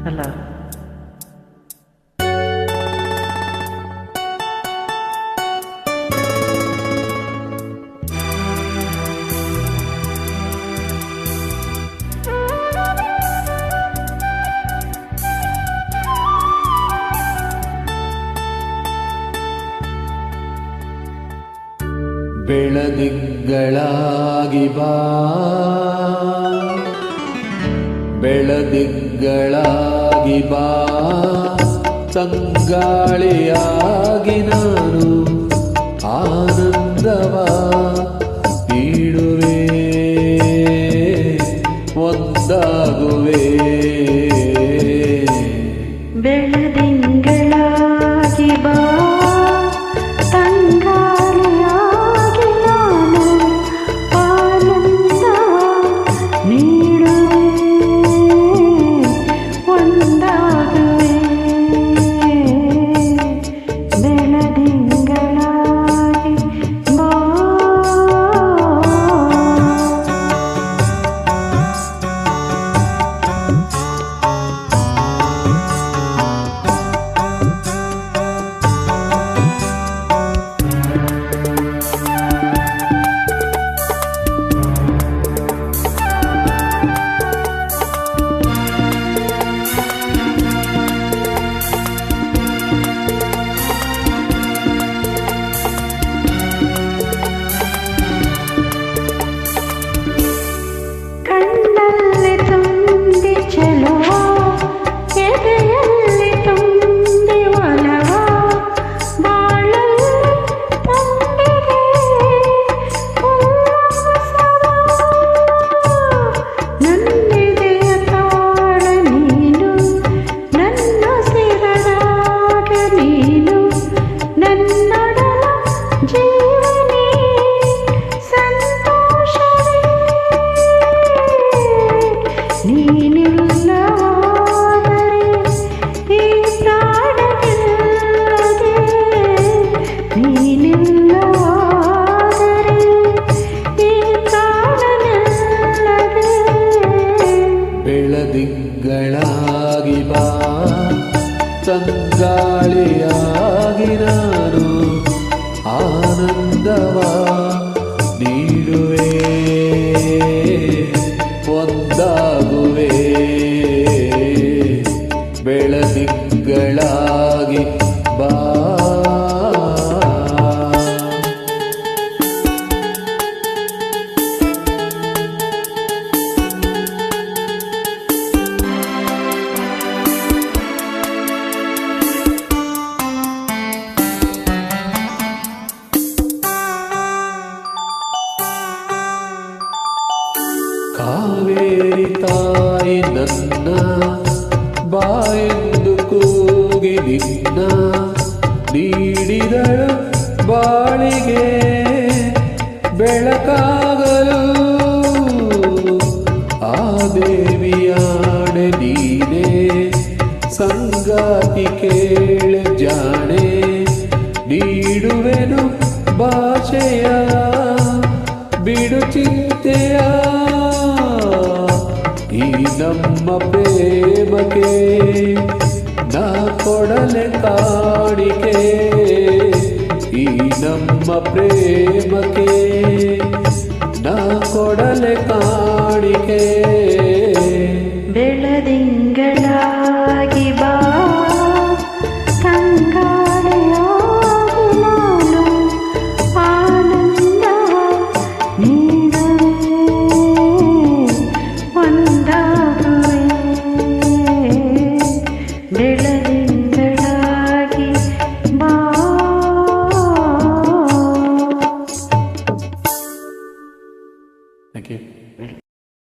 Colour. ಬೆಳದಿಂಗಳಾಗಿ ಬಾ, ಬೆಳದಿಂಗಳಾಗಿ ಬಾ, ತಂಗಾಳಿಯಾಗಿ ನಾನು ಆನಂದವ ನೀಡುವೆ, ಒಂದಾಗುವೆ. ಬೆಳದಿಂಗಳಾಗಿ ಬಾ, ಬೆಳದಿಂಗಳಾಗಿ ಬಾ, ತಂಗಾಳಿಯಾಗಿ ನಾನು ಆನಂದವ ನೀಡುವೆ, ಒಂದಾಗುವೆ. ಬೆಳದಿಂಗಳಾಗಿ ಬಾ. ಕಾವೇರಿ ತಾಯಿ ನನ್ನ ಬಾಯೆಂದು ಕೂಗಿ ನಿನ್ನ ನೀಡಿದಳು ಬಾಳಿಗೆ ಬೆಳಕಾಗಲು. ಆ ದೇವಿಯಾಣೆ ನೀನೇ ಸಂಗಾತಿ ಕೇಳೆ ಜಾಣೆ, ನೀಡುವೆನು ಭಾಷೆಯ ಬಿಡು ಚಿಂತೆಯ. ಈ ನಮ್ಮ ಪ್ರೇಮಕ್ಕೆ ನಾ ಕೊಡಲೆ ಕಾಣಿಕೆ, ಈ ನಮ್ಮ ಪ್ರೇಮಕ್ಕೆ ನಾ ಕೊಡಲೆ ಕಾಣಿಕೆ.